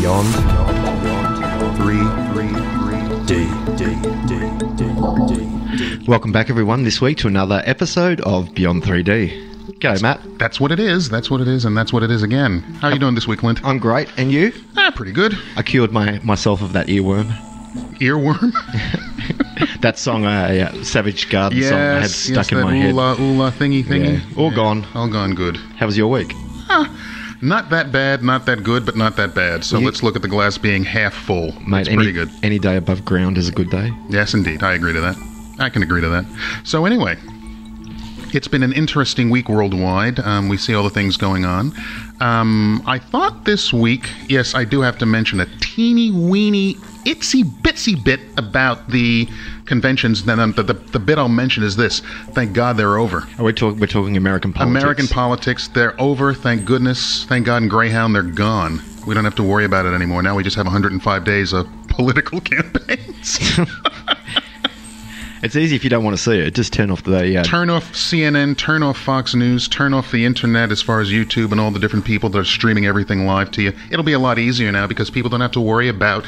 Beyond 3D. Welcome back, everyone, this week to another episode of Beyond 3D. G'day, Matt. That's what it is, and that's what it is again. How are you doing this week, Clint? I'm great, and you? Pretty good. I cured myself of that earworm. Earworm? That song, Savage Garden song I had stuck in my head. Oola thingy. Yeah. All gone. All gone good. How was your week? Not that bad, not that good, but not that bad. So let's look at the glass being half full. Mate, it's pretty good. Any day above ground is a good day. Yes, indeed. I agree to that. I can agree to that. So anyway, it's been an interesting week worldwide. We see all the things going on. I thought this week, yes, I do have to mention a teeny weeny itsy bitsy bit about the conventions. Then the bit I'll mention is this: thank God they're over. We're talking American politics. American politics, they're over. Thank goodness. Thank God in Greyhound they're gone. We don't have to worry about it anymore. Now we just have 105 days of political campaigns. It's easy if you don't want to see it. Just turn off the... Turn off CNN, turn off Fox News, turn off the internet as far as YouTube and all the different people that are streaming everything live to you. It'll be a lot easier now because people don't have to worry about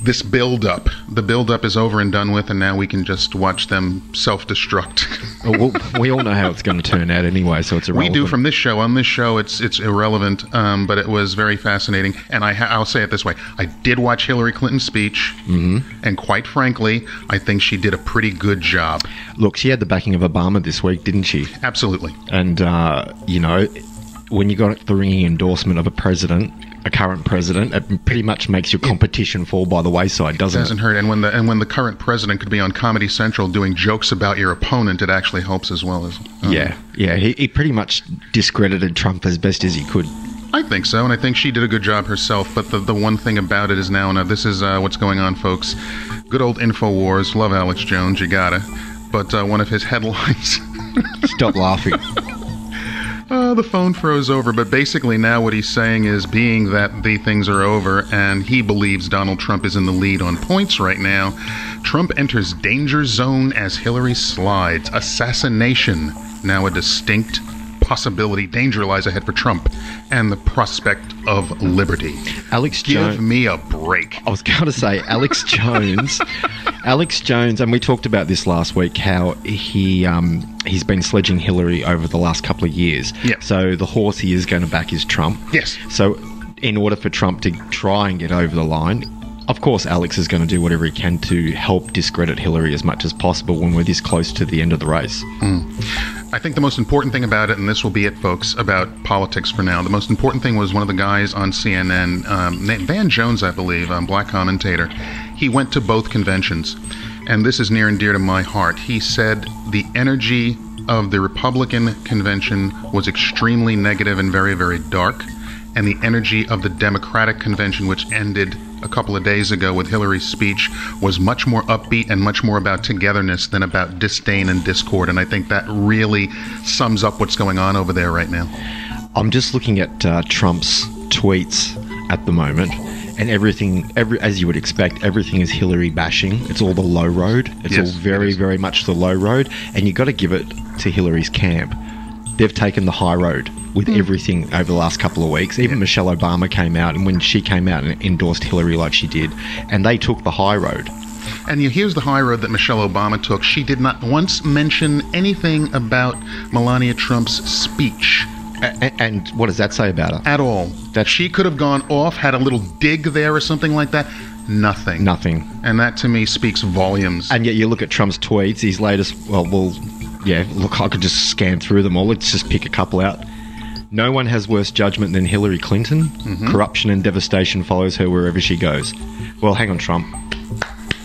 this build-up. The build-up is over and done with, and now we can just watch them self-destruct. Well, we all know how it's going to turn out anyway, so it's irrelevant. We do from this show. On this show, it's irrelevant, but it was very fascinating. And I'll say it this way. I did watch Hillary Clinton's speech, and quite frankly, I think she did a pretty good job. Look, she had the backing of Obama this week, didn't she? Absolutely. And, when you got the ringing endorsement of a current president, it pretty much makes your competition fall by the wayside, doesn't it? It doesn't hurt. And when the current president could be on Comedy Central doing jokes about your opponent, it actually helps as well. Yeah. He pretty much discredited Trump as best as he could. I think so, and I think she did a good job herself. But the one thing about it is now this is what's going on, folks. Good old InfoWars. Love Alex Jones, you gotta. But one of his headlines... Stop laughing. The phone froze over, but basically now what he's saying is, being that the things are over and he believes Donald Trump is in the lead on points right now, Trump enters danger zone as Hillary slides. Assassination, now a distinct possibility. Danger lies ahead for Trump and the prospect of liberty. Alex Jones. Give me a break. I was going to say, Alex Jones. Alex Jones, and we talked about this last week, how he's been sledging Hillary over the last couple of years. Yeah. So the horse he is going to back is Trump. Yes. So in order for Trump to try and get over the line, of course Alex is going to do whatever he can to help discredit Hillary as much as possible when we're this close to the end of the race. I think the most important thing about it, and this will be it, folks, about politics for now, the most important thing was one of the guys on CNN, named Van Jones, I believe, black commentator. He went to both conventions, and this is near and dear to my heart. He said the energy of the Republican convention was extremely negative and very, very dark, and the energy of the Democratic convention, which ended a couple of days ago with Hillary's speech, was much more upbeat and much more about togetherness than about disdain and discord. And I think that really sums up what's going on over there right now. I'm just looking at Trump's tweets at the moment, and everything, as you would expect, everything is Hillary bashing. It's all the low road. It's all very, very much the low road. And you've got to give it to Hillary's camp. They've taken the high road with everything over the last couple of weeks. Even Michelle Obama came out, and when she came out and endorsed Hillary like she did, and they took the high road. And here's the high road that Michelle Obama took. She did not once mention anything about Melania Trump's speech. And what does that say about her? At all. That she could have gone off, had a little dig there or something like that. Nothing. And that to me speaks volumes. And yet you look at Trump's tweets, his latest, look, I could just scan through them all. Let's just pick a couple out. No one has worse judgment than Hillary Clinton. Corruption and devastation follows her wherever she goes. Well, hang on, Trump.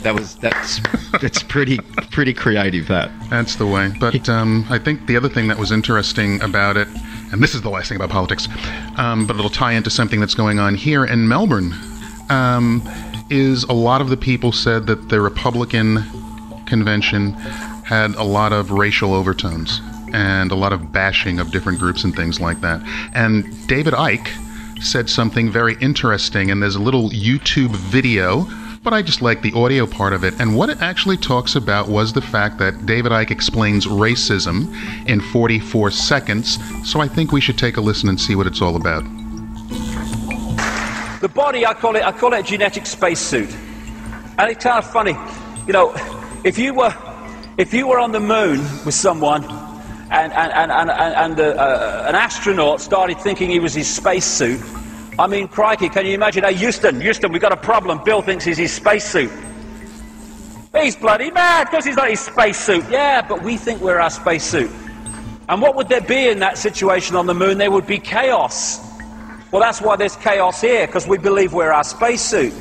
That's pretty creative, that. That's the way. But I think the other thing that was interesting about it, and this is the last thing about politics, but it'll tie into something that's going on here in Melbourne, is a lot of the people said that the Republican convention had a lot of racial overtones and a lot of bashing of different groups and things like that. And David Icke said something very interesting, and there's a little YouTube video, but I just like the audio part of it. And what it actually talks about was the fact that David Icke explains racism in 44 seconds, so I think we should take a listen and see what it's all about. The body, I call it a genetic spacesuit. And it's kind of funny, you know, if you were on the moon with someone and an astronaut started thinking he was his spacesuit, I mean, crikey, can you imagine? Hey, Houston, we've got a problem. Bill thinks he's his spacesuit. He's bloody mad because he's not his spacesuit. Yeah, but we think we're our spacesuit. And what would there be in that situation on the moon? There would be chaos. Well, that's why there's chaos here, because we believe we're our spacesuit.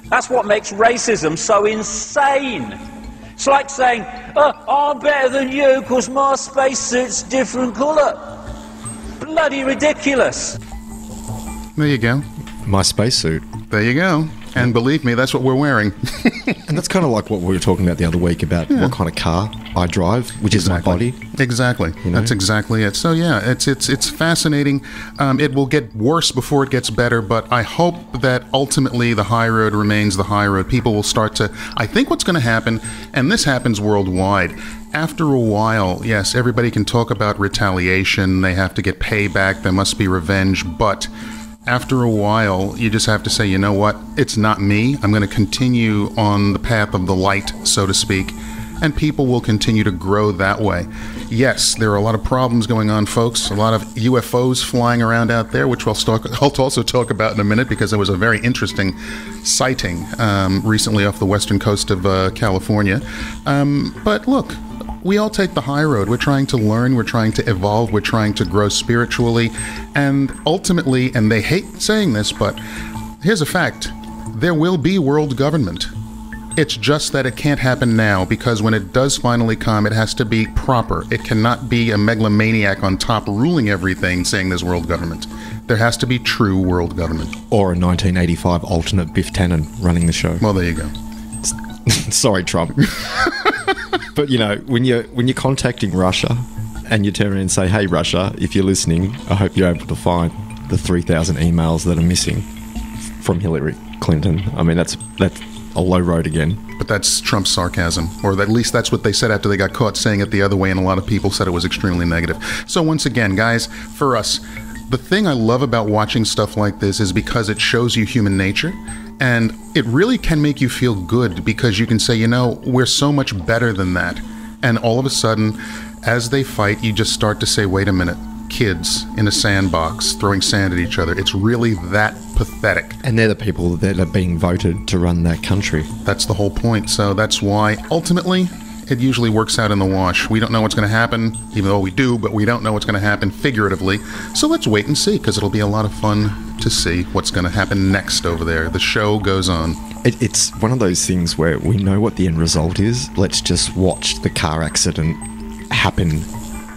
That's what makes racism so insane. It's like saying, I'm better than you because my spacesuit's different colour. Bloody ridiculous. There you go. My spacesuit. There you go. And believe me, that's what we're wearing. And that's kind of like what we were talking about the other week about what kind of car I drive, which is my body. Exactly. You know? That's exactly it. So yeah, it's fascinating. It will get worse before it gets better, but I hope that ultimately the high road remains the high road. People will start to, I think what's going to happen, and this happens worldwide, after a while, yes, everybody can talk about retaliation, they have to get payback, there must be revenge, but after a while, you just have to say, you know what, it's not me. I'm going to continue on the path of the light, so to speak, and people will continue to grow that way. Yes, there are a lot of problems going on, folks. A lot of UFOs flying around out there, which I'll also talk about in a minute, because there was a very interesting sighting recently off the western coast of California. But look, we all take the high road. We're trying to learn, we're trying to evolve, we're trying to grow spiritually, and ultimately, and they hate saying this, but here's a fact, there will be world government. It's just that it can't happen now, because when it does finally come, it has to be proper. It cannot be a megalomaniac on top ruling everything saying there's world government. There has to be true world government. Or a 1985 alternate Biff Tannen running the show. Well, there you go. Sorry, Trump. But, you know, when you're contacting Russia and you turn around and say, hey, Russia, if you're listening, I hope you're able to find the 3,000 emails that are missing from Hillary Clinton. I mean, that's a low road again. But that's Trump's sarcasm, or at least that's what they said after they got caught saying it the other way, and a lot of people said it was extremely negative. So once again, guys, for us, the thing I love about watching stuff like this is because it shows you human nature. And it really can make you feel good, because you can say, you know, we're so much better than that. And all of a sudden, as they fight, you just start to say, wait a minute, kids in a sandbox throwing sand at each other. It's really that pathetic. And they're the people that are being voted to run that country. That's the whole point. So that's why, ultimately, it usually works out in the wash. We don't know what's going to happen, even though we do, but we don't know what's going to happen figuratively. So let's wait and see, because it'll be a lot of fun to see what's going to happen next over there. The show goes on. It's one of those things where we know what the end result is. Let's just watch the car accident happen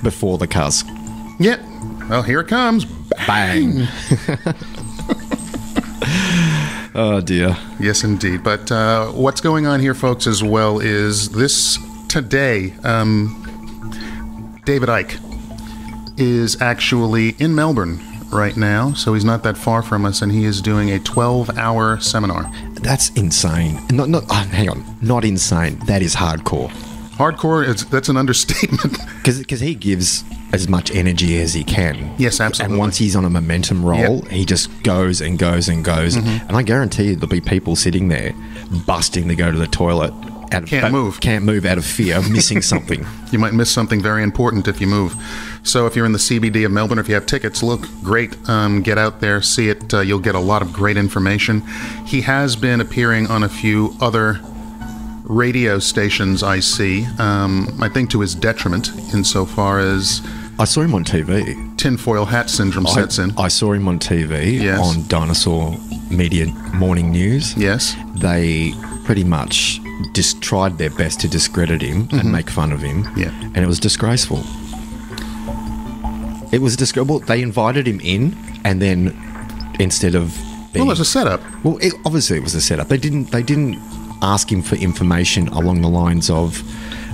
before the cars. Yeah. Well, here it comes. Bang. Oh, dear. Yes, indeed. But what's going on here, folks, as well, is this today, David Icke is actually in Melbourne right now, so he's not that far from us, and he is doing a 12-hour seminar. That's insane. Hang on. Not insane. That is hardcore. Hardcore, that's an understatement. Because he gives as much energy as he can. Yes, absolutely. And once he's on a momentum roll, he just goes and goes and goes. Mm-hmm. And I guarantee you there'll be people sitting there busting to go to the toilet. Can't move out of fear of missing something. You might miss something very important if you move. So if you're in the CBD of Melbourne, if you have tickets, look, great. Get out there, see it. You'll get a lot of great information. He has been appearing on a few other radio stations, I see. I think to his detriment, insofar as I saw him on TV. Tinfoil hat syndrome sets in. I saw him on TV on Dinosaur Media Morning News. Yes. They pretty much just tried their best to discredit him and make fun of him. Yeah. And it was disgraceful. It was disgraceful. They invited him in, and then instead of being... Well, it was a setup. Well, obviously it was a setup. They didn't ask him for information along the lines of,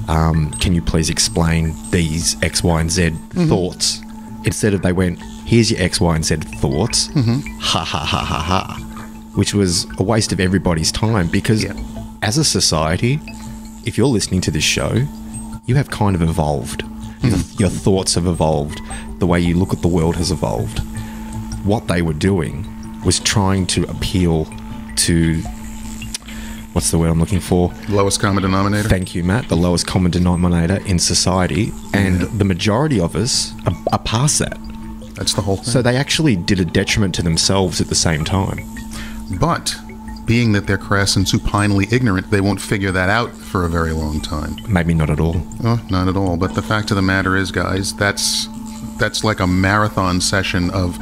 can you please explain these X, Y, and Z thoughts? Instead of, they went, here's your X, Y, and Z thoughts. Ha, ha, ha, ha, ha. Which was a waste of everybody's time, because as a society, if you're listening to this show, you have kind of evolved. Your thoughts have evolved. The way you look at the world has evolved. What they were doing was trying to appeal to, what's the word I'm looking for? Lowest common denominator. Thank you, Matt. The lowest common denominator in society. And the majority of us are past that. That's the whole thing. So they actually did a detriment to themselves at the same time. But being that they're crass and supinely ignorant, they won't figure that out for a very long time. Maybe not at all. Oh, not at all. But the fact of the matter is, guys, that's like a marathon session of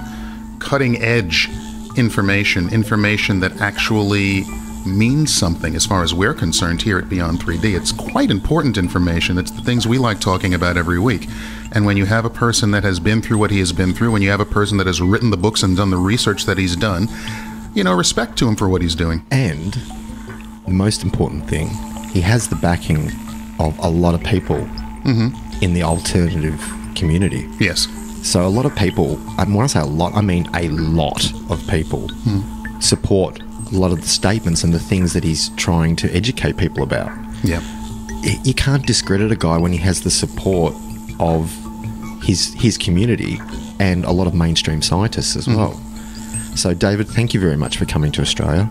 cutting-edge information that actually means something as far as we're concerned here at Beyond 3D. It's quite important information. It's the things we like talking about every week. And when you have a person that has been through what he has been through, when you have a person that has written the books and done the research that he's done, respect to him for what he's doing. And the most important thing, he has the backing of a lot of people in the alternative community. Yes. So a lot of people, when I say a lot, I mean a lot of people support a lot of the statements and the things that he's trying to educate people about. Yeah. You can't discredit a guy when he has the support of his community and a lot of mainstream scientists as well. So, David, thank you very much for coming to Australia.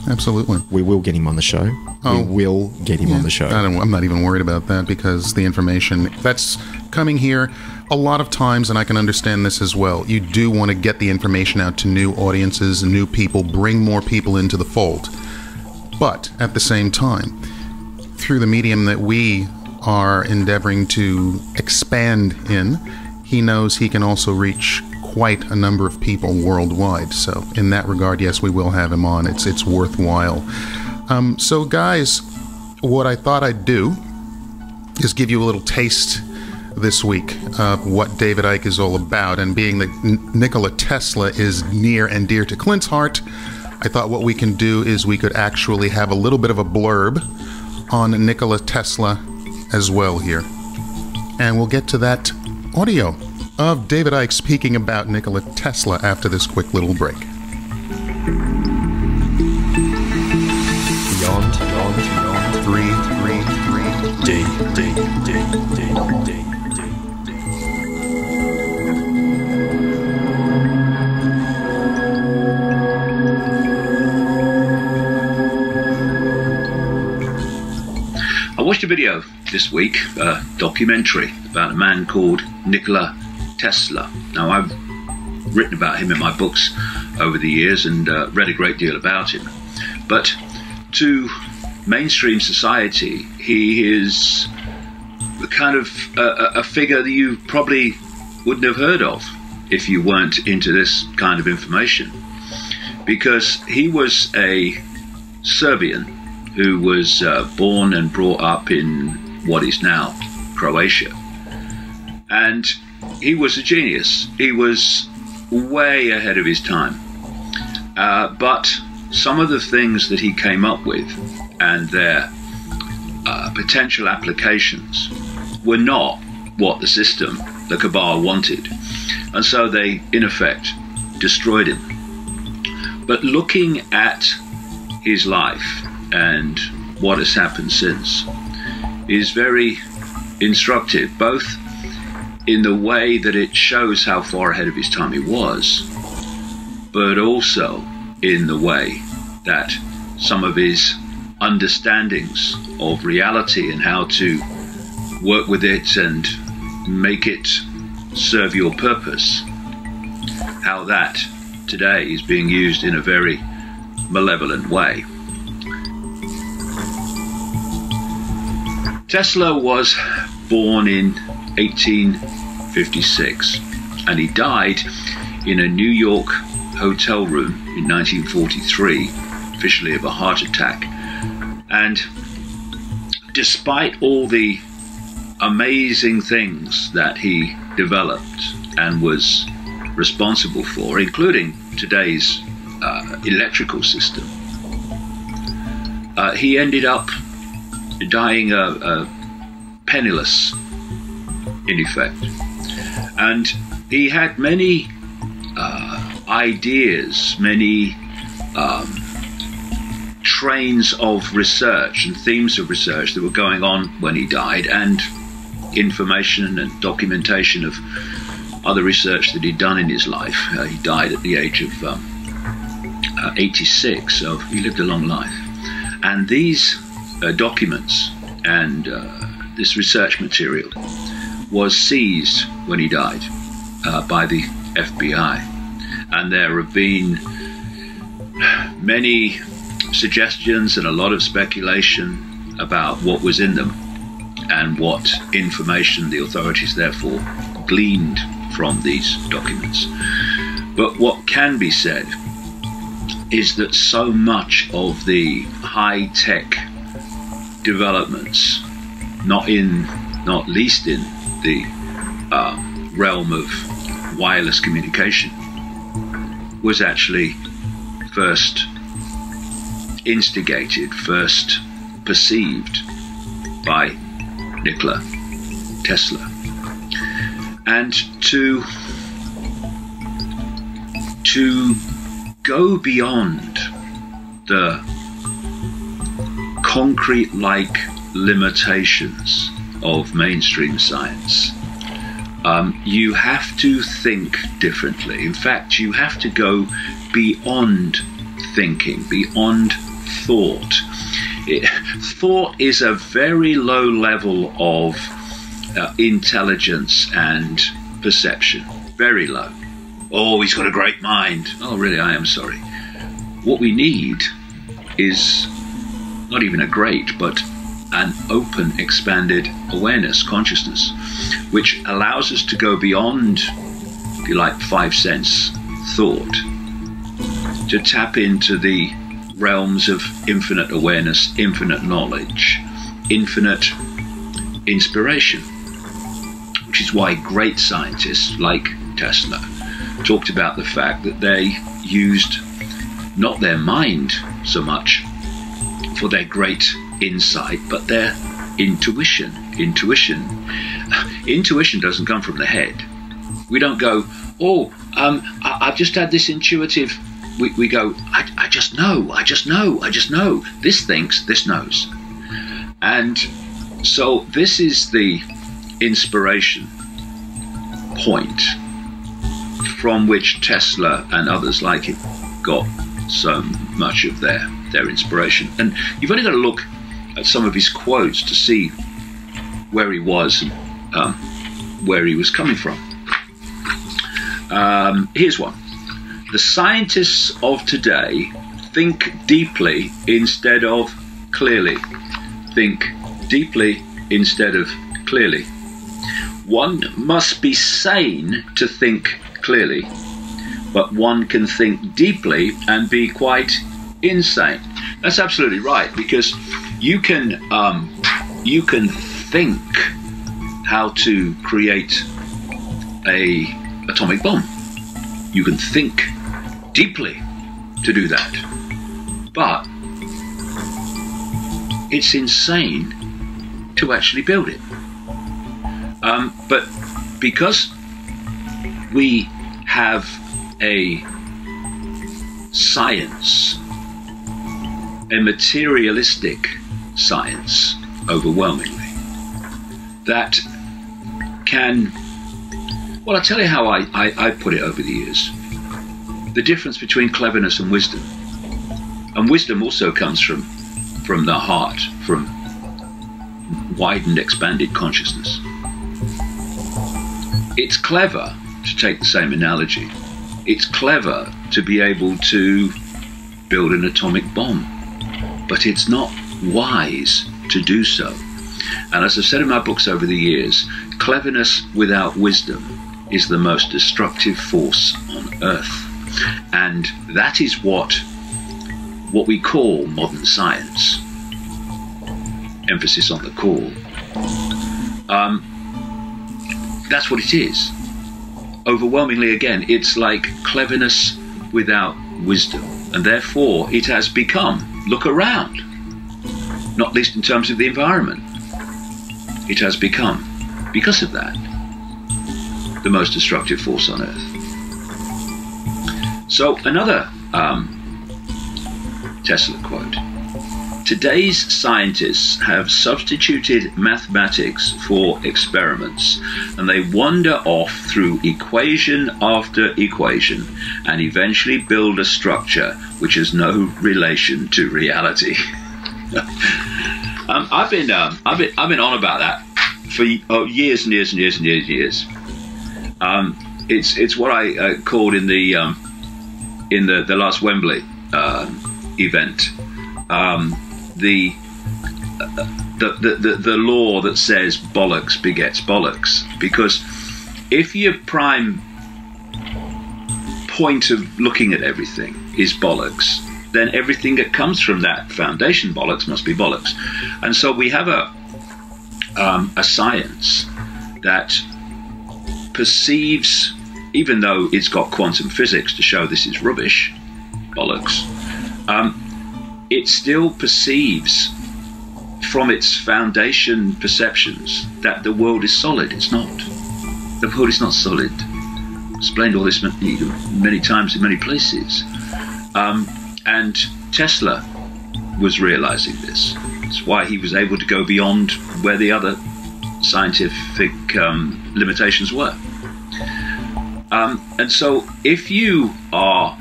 Absolutely. We will get him on the show. We will get him on the show. I'm not even worried about that, because the information that's coming here, a lot of times, and I can understand this as well, you do want to get the information out to new audiences, new people, bring more people into the fold. But at the same time, through the medium that we are endeavoring to expand in, he knows he can also reach quite a number of people worldwide. So in that regard, yes, we will have him on. It's worthwhile. So guys, what I thought I'd do is give you a little taste this week of what David Icke is all about. And being that Nikola Tesla is near and dear to Clint's heart, I thought what we can do is we could actually have a little bit of a blurb on Nikola Tesla as well here. And we'll get to that audio of David Icke speaking about Nikola Tesla after this quick little break. Beyond 333 D. I watched a video this week, a documentary about a man called Nikola Tesla. Now, I've written about him in my books over the years and read a great deal about him. But to mainstream society, he is kind of a figure that you probably wouldn't have heard of if you weren't into this kind of information. Because he was a Serbian who was born and brought up in what is now Croatia. And he was a genius. He was way ahead of his time. But some of the things that he came up with and their potential applications were not what the system, the cabal, wanted. And so they, in effect, destroyed him. But looking at his life and what has happened since is very instructive, both in the way that it shows how far ahead of his time he was, but also in the way that some of his understandings of reality and how to work with it and make it serve your purpose, how that today is being used in a very malevolent way. Tesla was born in 1856 and he died in a New York hotel room in 1943, officially of a heart attack. And despite all the amazing things that he developed and was responsible for, including today's electrical system, he ended up dying penniless, in effect. And he had many ideas, many trains of research and themes of research that were going on when he died, and information and documentation of other research that he'd done in his life. He died at the age of 86, so he lived a long life. And these documents and this research material was seized when he died by the FBI. And there have been many suggestions and a lot of speculation about what was in them and what information the authorities therefore gleaned from these documents. But what can be said is that so much of the high-tech developments, not least in the realm of wireless communication, was actually first instigated, first perceived by Nikola Tesla. And to go beyond the concrete-like limitations of mainstream science, you have to think differently. In fact, you have to go beyond thinking, beyond thought. Thought is a very low level of intelligence and perception. Very low. Oh, he's got a great mind. Oh, really, I am sorry. What we need is not even a great, but an open, expanded awareness, consciousness, which allows us to go beyond, if you like, 5 sense thought, to tap into the realms of infinite awareness, infinite knowledge, infinite inspiration, which is why great scientists like Tesla talked about the fact that they used not their mind so much for their great insight, but their intuition. Intuition doesn't come from the head. We don't go, oh, I've just had this intuitive. We go, I just know. This thinks, this knows. And so this is the inspiration point from which Tesla and others like him got so much of their inspiration. And you've only got to look at some of his quotes to see where he was and where he was coming from. Here's one. The scientists of today think deeply instead of clearly. Think deeply instead of clearly. One must be sane to think clearly, but one can think deeply and be quite insane. That's absolutely right, because you can think how to create a atomic bomb. You can think deeply to do that, but it's insane to actually build it. But because we have a science, a materialistic science, overwhelmingly, that can, well, I'll tell you how I put it over the years. The difference between cleverness and wisdom. And wisdom also comes from the heart, from widened, expanded consciousness. It's clever, to take the same analogy, it's clever to be able to build an atomic bomb, but it's not wise to do so. And as I've said in my books over the years, cleverness without wisdom is the most destructive force on earth. And that is what we call modern science. Emphasis on the call. That's what it is. Overwhelmingly, again, it's like cleverness without wisdom. And therefore, it has become, look around, not least in terms of the environment, it has become, because of that, the most destructive force on earth. So another Tesla quote. Today's scientists have substituted mathematics for experiments, and they wander off through equation after equation and eventually build a structure which has no relation to reality. I've been on about that for years and years and years and years and years. It's what I called in the last Wembley event. The law that says bollocks begets bollocks, because if your prime point of looking at everything is bollocks, then everything that comes from that foundation bollocks must be bollocks. And so we have a science that perceives, even though it's got quantum physics to show this is rubbish, bollocks, it still perceives from its foundation perceptions that the world is solid. It's not. The world is not solid. Explained all this many times in many places. And Tesla was realizing this. It's why he was able to go beyond where the other scientific limitations were. And so if you are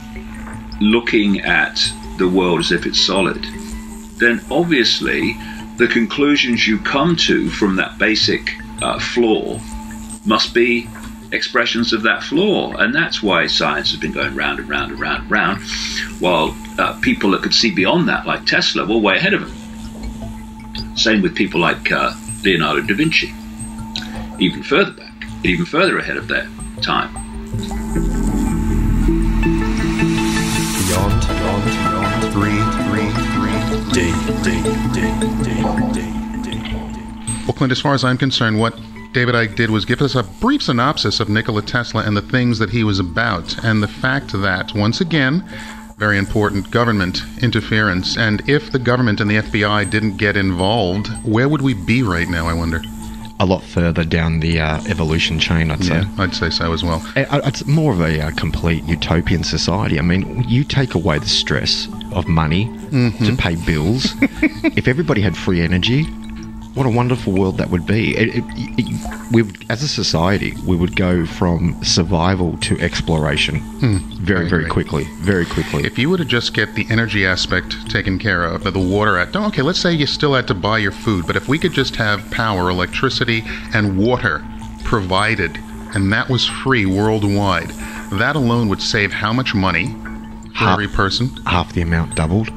looking at the world as if it's solid, then obviously the conclusions you come to from that basic flaw must be expressions of that flaw. And that's why science has been going round and round and round and round, while people that could see beyond that, like Tesla, were way ahead of him. Same with people like Leonardo da Vinci, even further back, even further ahead of their time. Beyond 333 D. Well, Clint, as far as I'm concerned, what David Icke did was give us a brief synopsis of Nikola Tesla and the things that he was about, and the fact that, once again, very important, government interference. And if the government and the FBI didn't get involved, where would we be right now, I wonder? A lot further down the evolution chain, I'd say. Yeah, I'd say so as well. It's more of a complete utopian society. I mean, you take away the stress of money to pay bills. If everybody had free energy, what a wonderful world that would be. As a society, we would go from survival to exploration very quickly. Very quickly. If you were to just get the energy aspect taken care of, the water okay, let's say you still had to buy your food, but if we could just have power, electricity, and water provided, and that was free worldwide, that alone would save how much money for every person? Half the amount, doubled.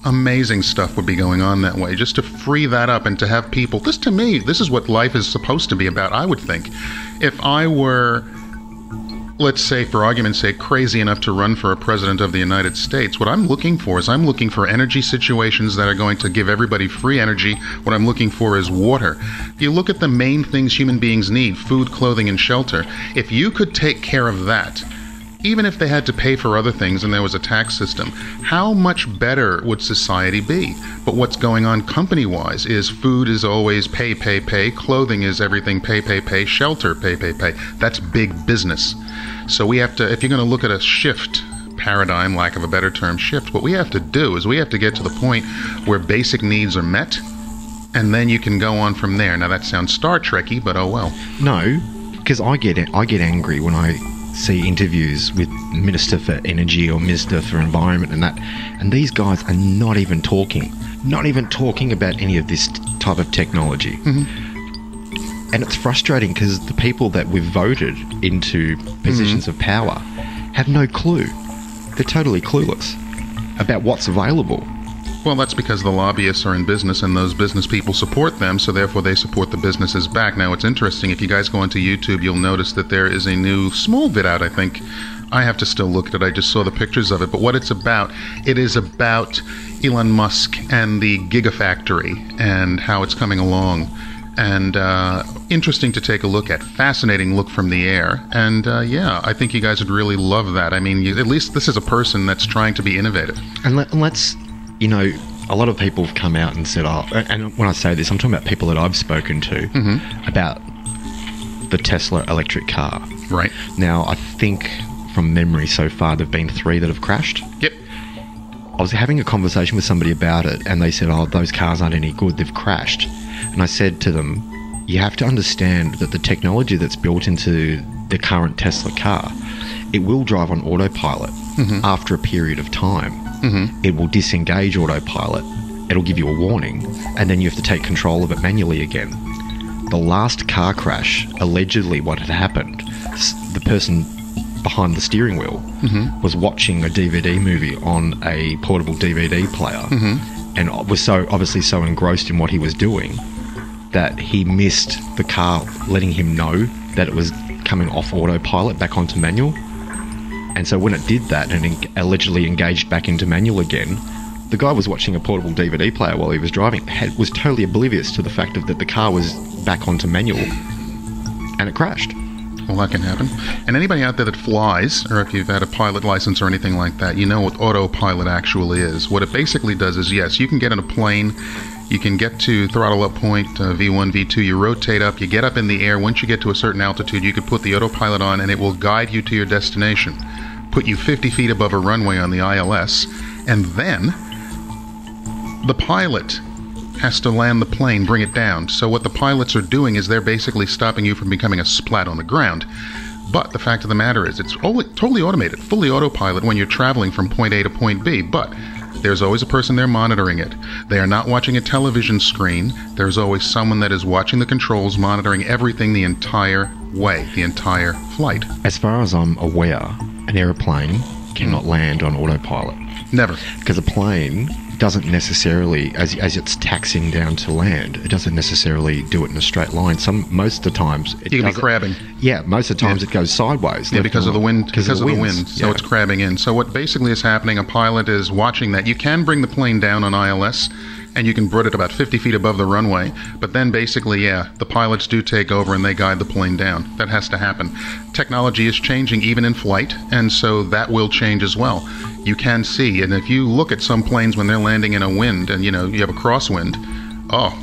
Amazing stuff would be going on that way, just to free that up and to have people. This, to me, this is what life is supposed to be about, I would think. If I were, let's say, for argument's sake, crazy enough to run for a president of the United States, what I'm looking for is I'm looking for energy situations that are going to give everybody free energy. What I'm looking for is water. If you look at the main things human beings need, food, clothing, and shelter, if you could take care of that, even if they had to pay for other things and there was a tax system, how much better would society be? But what's going on company-wise is food is always pay, clothing is everything pay, shelter pay. That's big business. So we have to, if you're going to look at a shift paradigm, lack of a better term, shift, what we have to do is we have to get to the point where basic needs are met, and then you can go on from there. Now that sounds Star Trek-y, but oh well. No, because I get angry when I see interviews with Minister for Energy or Minister for Environment and that, and these guys are not even talking about any of this type of technology. And it's frustrating because the people that we've voted into positions of power have no clue. They're totally clueless about what's available. Well, that's because the lobbyists are in business and those business people support them, so therefore they support the businesses back. Now, it's interesting. If you guys go onto YouTube, you'll notice that there is a new small vid out, I think. I have to still look at it. I just saw the pictures of it. But what it's about, it is about Elon Musk and the Gigafactory and how it's coming along. And interesting to take a look at. Fascinating look from the air. And yeah, I think you guys would really love that. I mean, at least this is a person that's trying to be innovative. And let's... You know, a lot of people have come out and said, and when I say this, I'm talking about people that I've spoken to about the Tesla electric car. Right. Now, I think from memory so far, there have been 3 that have crashed. Yep. I was having a conversation with somebody about it, and they said, oh, those cars aren't any good, they've crashed. And I said to them, you have to understand that the technology that's built into the current Tesla car, it will drive on autopilot after a period of time. It will disengage autopilot, it'll give you a warning, and then you have to take control of it manually again. The last car crash, allegedly what had happened, the person behind the steering wheel was watching a DVD movie on a portable DVD player and was obviously so engrossed in what he was doing that he missed the car letting him know that it was coming off autopilot back onto manual. And so when it did that and allegedly engaged back into manual again, the guy was watching a portable DVD player while he was driving, was totally oblivious to the fact that the car was back onto manual, and it crashed. Well, that can happen. And anybody out there that flies, or if you've had a pilot license or anything like that, you know what autopilot actually is. What it basically does is, yes, you can get in a plane, you can get to throttle up point, V1, V2, you rotate up, you get up in the air. Once you get to a certain altitude, you can put the autopilot on and it will guide you to your destination, put you 50 feet above a runway on the ILS, and then the pilot has to land the plane, bring it down. So what the pilots are doing is they're basically stopping you from becoming a splat on the ground. But the fact of the matter is, it's totally automated, fully autopilot when you're traveling from point A to point B. But there's always a person there monitoring it. They are not watching a television screen. There's always someone that is watching the controls, monitoring everything the entire way, the entire flight. As far as I'm aware, an aeroplane cannot land on autopilot. Never. Because a plane doesn't necessarily, as it's taxiing down to land, it doesn't necessarily do it in a straight line. Most of the times you can be crabbing. Yeah, most of the times it goes sideways. Yeah, because of the wind. Because of the wind. So yeah. It's crabbing in. So what basically is happening, a pilot is watching that. You can bring the plane down on ILS, and you can put it about 50 feet above the runway. But then basically, yeah, the pilots do take over and they guide the plane down. That has to happen. Technology is changing even in flight, and so that will change as well. You can see, and if you look at some planes when they're landing in a wind and, you know, you have a crosswind,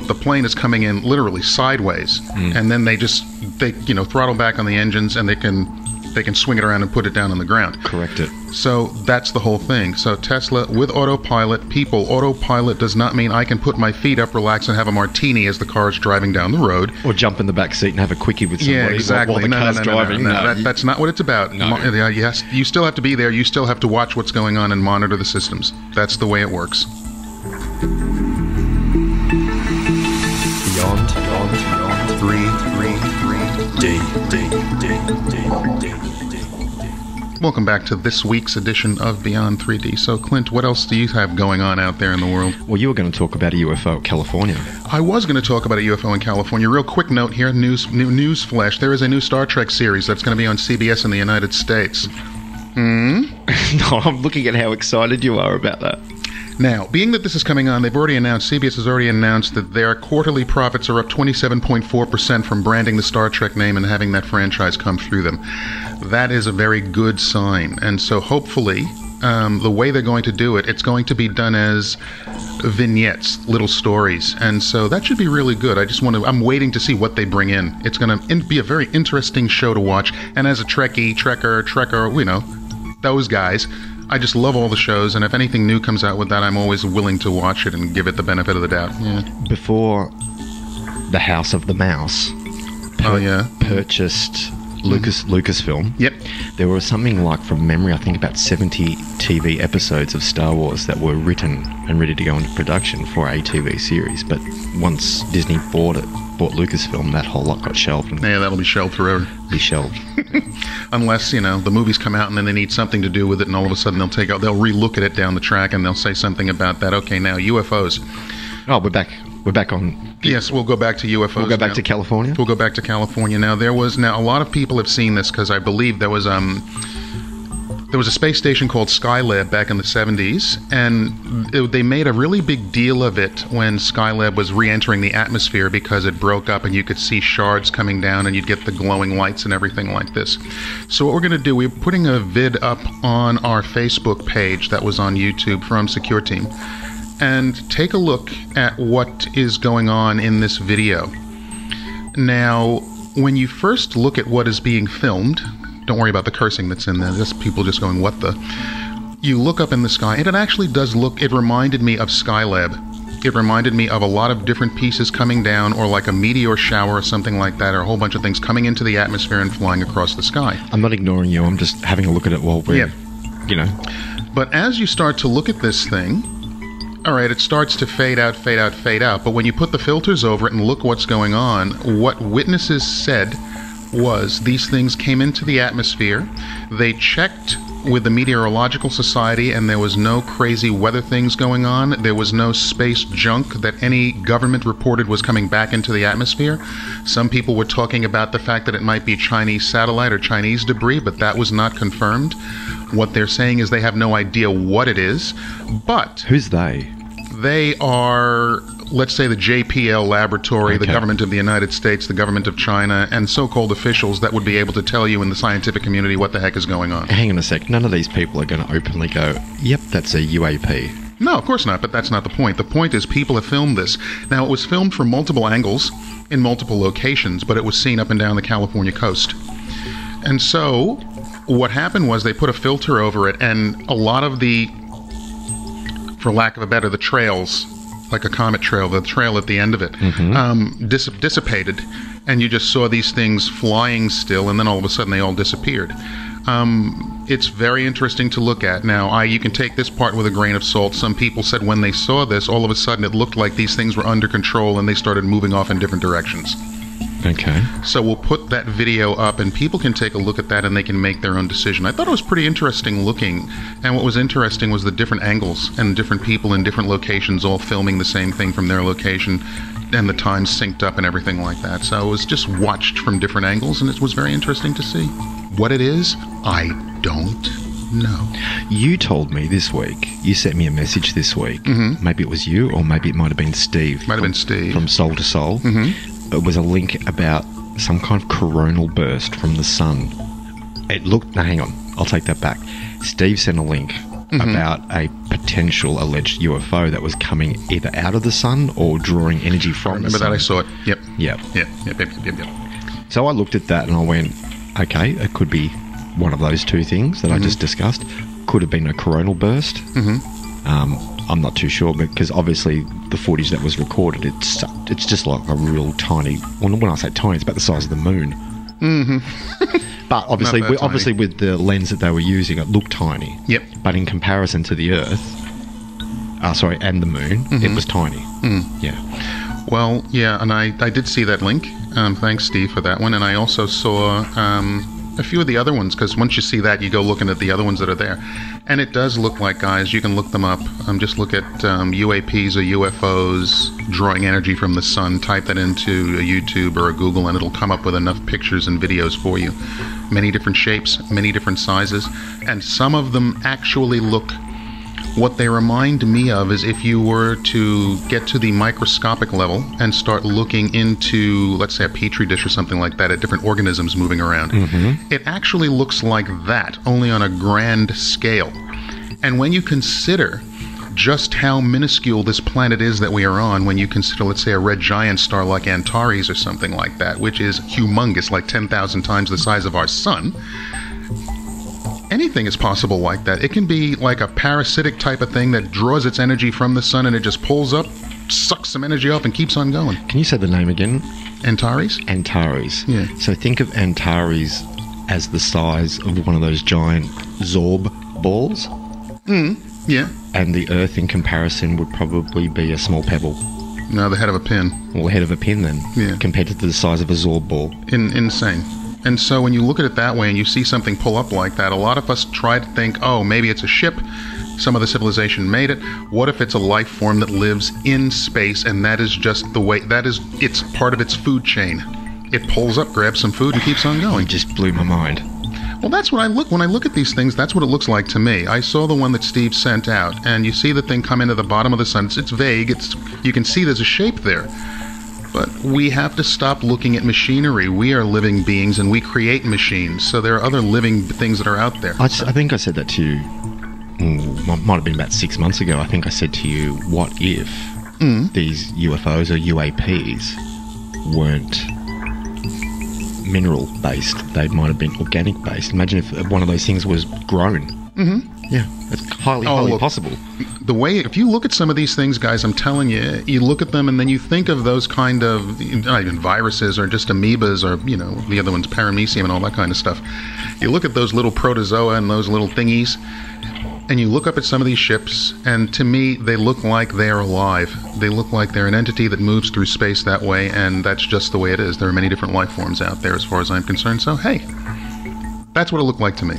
the plane is coming in literally sideways. And then they throttle back on the engines and they can swing it around and put it down on the ground. Correct it. So that's the whole thing. So Tesla with autopilot, autopilot does not mean I can put my feet up, relax, and have a martini as the car is driving down the road. Or jump in the back seat and have a quickie with somebody while the car's driving. No, that's not what it's about. No. You still have to be there. You still have to watch what's going on and monitor the systems. That's the way it works. Beyond 3D. Welcome back to this week's edition of Beyond 3D. So, Clint, what else do you have going on out there in the world? Well, you were going to talk about a UFO at California. I was going to talk about a UFO in California. Real quick note here, news flash. There is a new Star Trek series that's going to be on CBS in the United States. No, I'm looking at how excited you are about that. Now, being that this is coming on, CBS has already announced that their quarterly profits are up 27.4% from branding the Star Trek name and having that franchise come through them. That is a very good sign. And so hopefully, the way they're going to do it, it's going to be done as vignettes, little stories. And so that should be really good. I'm waiting to see what they bring in. It's going to be a very interesting show to watch. And as a Trekker, you know, those guys, I just love all the shows, and if anything new comes out with that, I'm always willing to watch it and give it the benefit of the doubt. Yeah. Before the House of the Mouse purchased Lucasfilm, yep, there was something like, from memory, I think about 70 TV episodes of Star Wars that were written and ready to go into production for a TV series. But once Disney bought Lucasfilm, that whole lot got shelved. Yeah, that'll be shelved forever. Be shelved. Unless, you know, the movies come out and then they need something to do with it, and all of a sudden they'll relook at it down the track and they'll say something about that. Okay, now UFOs. Oh, we're back on. Yes, we'll go back to UFOs. We'll go back to California. We'll go back to California. Now a lot of people have seen this because I believe there was a space station called Skylab back in the 70s, and they made a really big deal of it when Skylab was re-entering the atmosphere because it broke up and you could see shards coming down and you'd get the glowing lights and everything like this. So what we're going to do, we're putting a vid up on our Facebook page that was on YouTube from Secure Team, and take a look at what is going on in this video. Now, when you first look at what is being filmed, don't worry about the cursing that's in there. Just people just going, what the? you look up in the sky, and it actually does look, it reminded me of Skylab. It reminded me of a lot of different pieces coming down, or like a meteor shower or something like that, or a whole bunch of things coming into the atmosphere and flying across the sky. I'm not ignoring you. I'm just having a look at it while we're, you know. But as you start to look at this thing, all right, it starts to fade out, fade out, fade out. But when you put the filters over it and look what's going on, what witnesses said was these things came into the atmosphere. They checked with the Meteorological Society, and there was no crazy weather things going on. There was no space junk that any government reported was coming back into the atmosphere. Some people were talking about the fact that it might be Chinese satellite or Chinese debris, but that was not confirmed. What they're saying is they have no idea what it is, but... Who's they? They are, let's say, the JPL laboratory, the government of the United States, the government of China, and so-called officials that would be able to tell you in the scientific community what the heck is going on. Hang on a sec. None of these people are going to openly go, yep, that's a UAP. No, of course not, but that's not the point. The point is people have filmed this. Now, it was filmed from multiple angles in multiple locations, but it was seen up and down the California coast. And so, what happened was they put a filter over it, and a lot of the, for lack of a better, the trails, like a comet trail, the trail at the end of it, dissipated, and you just saw these things flying still, and then all of a sudden they all disappeared. It's very interesting to look at. Now, you can take this part with a grain of salt. Some people said when they saw this, all of a sudden it looked like these things were under control, and they started moving off in different directions. Okay. So we'll put that video up, and people can take a look at that, and they can make their own decision. I thought it was pretty interesting looking, and what was interesting was the different angles and different people in different locations all filming the same thing from their location, and the times synced up and everything like that. So it was just watched from different angles, and it was very interesting to see. What it is, I don't know. You told me this week, you sent me a message this week, maybe it was you, or maybe it might have been Steve. Might have been Steve. From Soul to Soul. It was a link about some kind of coronal burst from the sun. It looked... No, hang on. I'll take that back. Steve sent a link about a potential alleged UFO that was coming either out of the sun or drawing energy from the sun. Remember that? I saw it. Yep. Yep. So I looked at that and I went, okay, it could be one of those two things that I just discussed. Could have been a coronal burst. I'm not too sure, because obviously the footage that was recorded, it's just like a real tiny... Well, when I say tiny, it's about the size of the moon. But obviously with the lens that they were using, it looked tiny. Yep. But in comparison to the Earth, and the moon, it was tiny. Yeah. Well, yeah, and I did see that link. Thanks, Steve, for that one. And I also saw a few of the other ones, because once you see that, you go looking at the other ones that are there. And it does look like, guys, you can look them up. Just look at UAPs or UFOs drawing energy from the sun. Type that into a YouTube or a Google, and it'll come up with enough pictures and videos for you. Many different shapes, many different sizes, and some of them actually look... What they remind me of is if you were to get to the microscopic level and start looking into, let's say, a petri dish or something like that, at different organisms moving around. It actually looks like that, only on a grand scale. And when you consider just how minuscule this planet is that we are on, when you consider, let's say, a red giant star like Antares or something like that, which is humongous, like 10,000 times the size of our sun, anything is possible like that. It can be like a parasitic type of thing that draws its energy from the sun, and it just pulls up, sucks some energy off, and keeps on going. Can you say the name again? Antares? Antares. Yeah. So think of Antares as the size of one of those giant Zorb balls. Yeah. And the Earth, in comparison, would probably be a small pebble. No, the head of a pin. Well, the head of a pin, then. Yeah. Compared to the size of a Zorb ball. Insane. And so when you look at it that way and you see something pull up like that, a lot of us try to think, oh, maybe it's a ship. Some other civilization made it. What if it's a life form that lives in space, and that is just the way, it's part of its food chain. It pulls up, grabs some food, and keeps on going. It just blew my mind. Well, that's what when I look at these things, that's what it looks like to me. I saw the one that Steve sent out, and you see the thing come into the bottom of the sun. It's vague. You can see there's a shape there. But we have to stop looking at machinery. We are living beings, and we create machines. So there are other living things that are out there. I think I said that to you, might have been about 6 months ago. I think I said to you, what if these UFOs or UAPs weren't mineral-based? They might have been organic-based. Imagine if one of those things was grown. Yeah, it's highly possible. The way, if you look at some of these things, guys, I'm telling you, you look at them and then you think of those kind of, not even viruses or just amoebas or, you know, the other one's paramecium and all that kind of stuff. You look at those little protozoa and those little thingies, and you look up at some of these ships, and to me, they look like they are alive. They look like they're an entity that moves through space that way, and that's just the way it is. There are many different life forms out there as far as I'm concerned, so hey, that's what it looked like to me.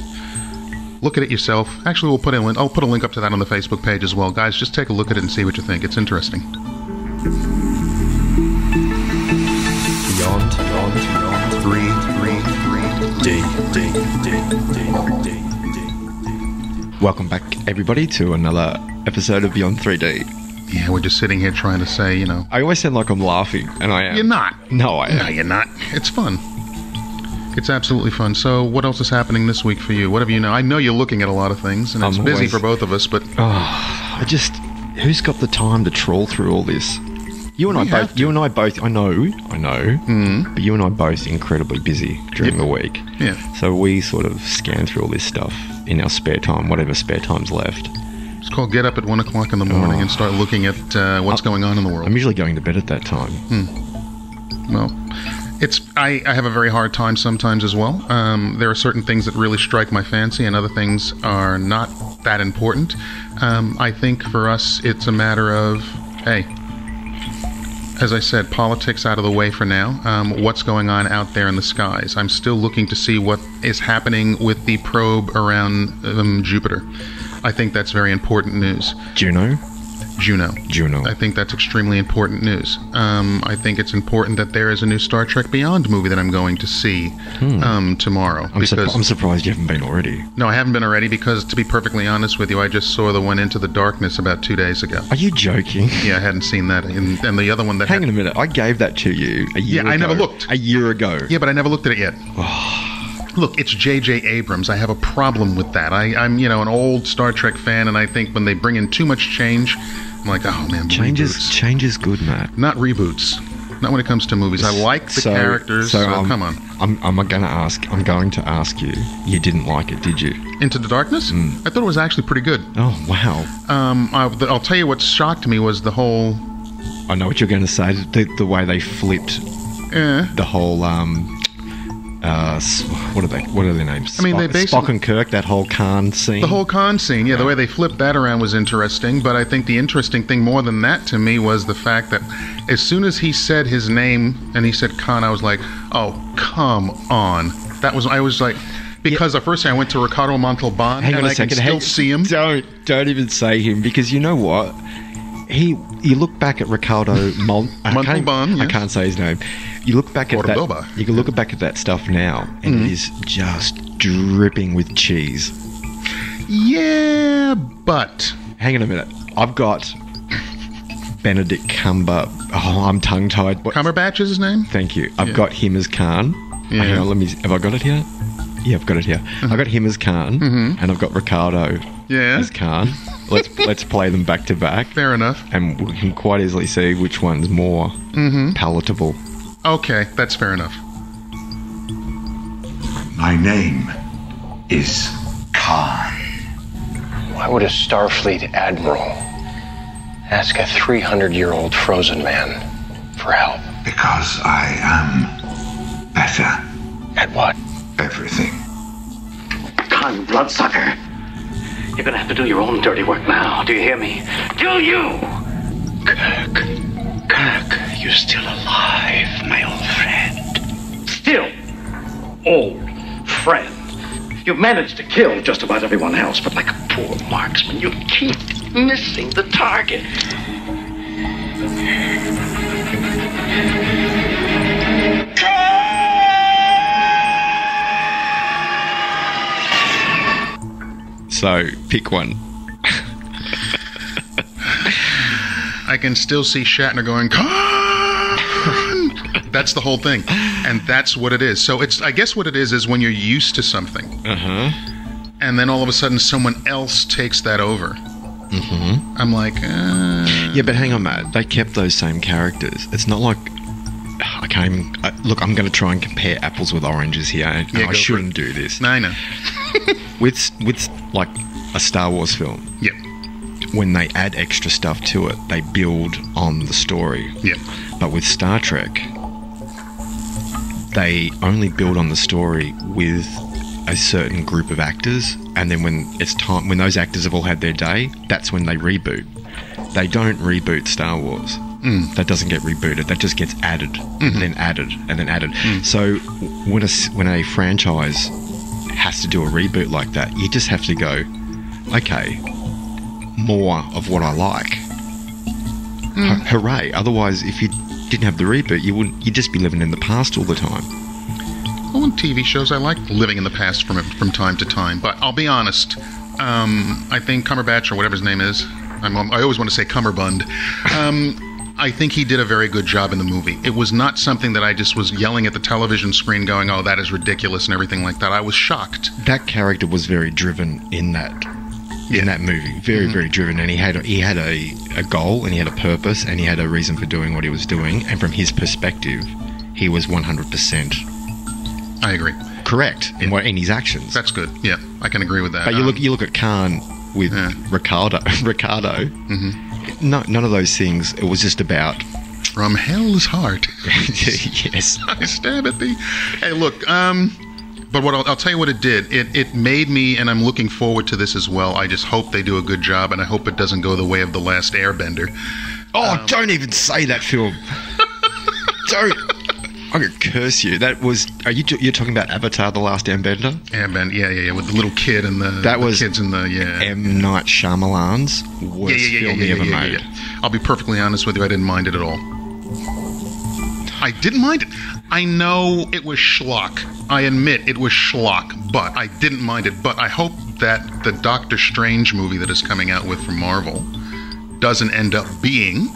Look at it yourself. Actually, I'll put a link up to that on the Facebook page as well. Guys, just take a look at it and see what you think. It's interesting. Beyond 3D. Welcome back, everybody, to another episode of Beyond 3D. Yeah, we're just sitting here trying to say, you know... I always sound like I'm laughing, and I am. You're not. No, I am. No, you're not. It's fun. It's absolutely fun. So, what else is happening this week for you? What have you know? I know you're looking at a lot of things, and it's busy for both of us, but... who's got the time to trawl through all this? You and I both, I know, but you and I both incredibly busy during the week. Yeah. So we sort of scan through all this stuff in our spare time, whatever spare time's left. It's called get up at 1 o'clock in the morning and start looking at what's going on in the world. I'm usually going to bed at that time. Well, I have a very hard time sometimes as well. There are certain things that really strike my fancy, and other things are not that important. I think for us, it's a matter of, hey, as I said, politics out of the way for now. What's going on out there in the skies? I'm still looking to see what is happening with the probe around Jupiter. I think that's very important news. Juno. I think that's extremely important news. I think it's important that there is a new Star Trek Beyond movie that I'm going to see tomorrow. I'm surprised you haven't been already. No, I haven't been already because, to be perfectly honest with you, I just saw the one Into the Darkness about 2 days ago. Are you joking? Yeah, I hadn't seen that. And the other one that... Hang on a minute. I gave that to you a year ago. Yeah, I never looked. A year ago. Yeah, but I never looked at it yet. Look, it's J.J. Abrams. I have a problem with that. I'm an old Star Trek fan, and I think when they bring in too much change... I'm like, oh man, change is good, Matt. Not reboots. Not when it comes to movies. I like the characters. So come on. I'm going to ask you. You didn't like it, did you? Into the Darkness? I thought it was actually pretty good. Oh wow. I'll tell you what shocked me was the whole. I know what you're going to say. The way they flipped the whole what are their names? I mean, they basically... Spock and Kirk, that whole Khan scene. The whole Khan scene, yeah, the way they flipped that around was interesting, but I think the interesting thing more than that to me was the fact that as soon as he said his name and he said Khan, I was like, oh, come on. I was like... Because the first thing I went to Ricardo Montalban, and I can still see him. Don't even say him, because you know what? You look back at Ricardo Montalban. I can't say his name. You look back at that. You can look back at that stuff now, and it is just dripping with cheese. Yeah, but hang on a minute. I've got Benedict Cumber. Oh, I'm tongue-tied. Cumberbatch is his name. Thank you. I've got him as Khan. Yeah. Hang on, have I got it here? Yeah, I've got it here. I've got him as Khan, and I've got Ricardo as Khan. Let's play them back to back. Fair enough. And we can quite easily see which one's more palatable. Okay, that's fair enough. My name is Khan. Why would a Starfleet admiral ask a 300-year-old frozen man for help? Because I am better. At what? Everything. Khan, you bloodsucker. You're gonna have to do your own dirty work now. Do you hear me? Do you? Kirk, you're still alive, my old friend. Still, old friend. You've managed to kill just about everyone else, but like a poor marksman, you keep missing the target. So, pick one. I can still see Shatner going, Khan! That's the whole thing. And that's what it is. So I guess what it is when you're used to something. And then all of a sudden someone else takes that over. I'm like, Yeah, but hang on, Matt. They kept those same characters. It's not like... I can't even... look, I'm going to try and compare apples with oranges here. And I shouldn't do this. I know. with like a Star Wars film, Yep. when they add extra stuff to it, they build on the story. Yep. But with Star Trek, they only build on the story with a certain group of actors, and then when it's time, when those actors have all had their day, that's when they reboot. They don't reboot Star Wars. That doesn't get rebooted. That just gets added, and then added, and then added. So when a franchise has to do a reboot like that, you just have to go, okay, more of what I like. Hooray! Otherwise, if you didn't have the reboot, you'd just be living in the past all the time. Well, in TV shows, I like living in the past from time to time. But I'll be honest, I think Cumberbatch, or whatever his name is, I always want to say Cumberbund, I think he did a very good job in the movie. It was not something that I just was yelling at the television screen going, oh, that is ridiculous and everything like that. I was shocked. That character was very driven in that movie. Very, very driven. And he had a goal, and he had a purpose, and he had a reason for doing what he was doing. And from his perspective, he was 100%. I agree. Correct in his actions. That's good. Yeah, I can agree with that. But you look at Khan with Ricardo. No, none of those things. It was just about from hell's heart. Yes, I stab at thee. Hey, look. But what I'll tell you what it did. It made me, and I'm looking forward to this as well. I just hope they do a good job, and I hope it doesn't go the way of The Last Airbender. Oh, don't even say that film. Don't. I'm gonna curse you. That was. You're talking about Avatar: The Last Airbender? Airbender, yeah, with the little kid and the kids in the M. Night Shyamalan's worst film he ever made. Yeah. I'll be perfectly honest with you. I didn't mind it at all. I didn't mind it. I know it was schlock. I admit it was schlock, but I didn't mind it. But I hope that the Doctor Strange movie that is coming out with from Marvel doesn't end up being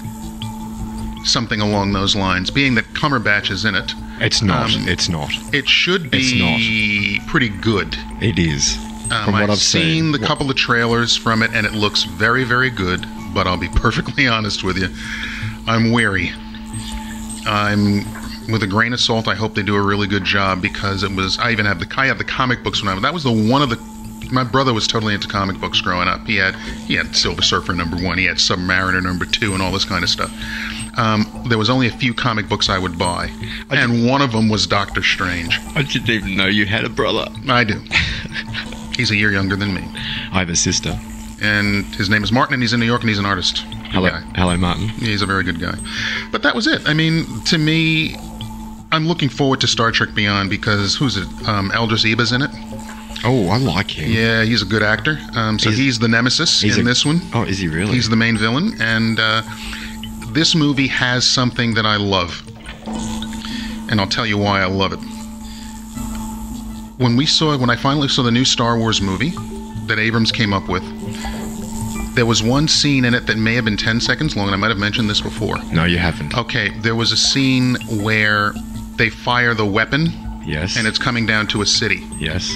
something along those lines, being that Cumberbatch is in it. It's not. It's not. It should be pretty good. It is. From what I've seen, the couple of trailers from it, and it looks very, very good. But I'll be perfectly honest with you, I'm wary. I'm with a grain of salt. I hope they do a really good job, because it was. I have the comic books when that was my brother was totally into comic books growing up. He had Silver Surfer #1, he had Submariner #2, and all this kind of stuff. There was only a few comic books I would buy, and one of them was Doctor Strange. I didn't even know you had a brother. I do. He's a year younger than me. I have a sister. And his name is Martin, and he's in New York, and he's an artist. Hello, Martin. He's a very good guy. But that was it. I mean, to me, I'm looking forward to Star Trek Beyond, because, who's it? Eldris Eba's in it. Oh, I like him. Yeah, he's a good actor. He's the nemesis in this one. Oh, is he really? He's the main villain, and this movie has something that I love. And I'll tell you why I love it. When I finally saw the new Star Wars movie that Abrams came up with, there was one scene in it that may have been 10 seconds long, and I might have mentioned this before. No, you haven't. Okay, there was a scene where they fire the weapon. Yes. And it's coming down to a city. Yes.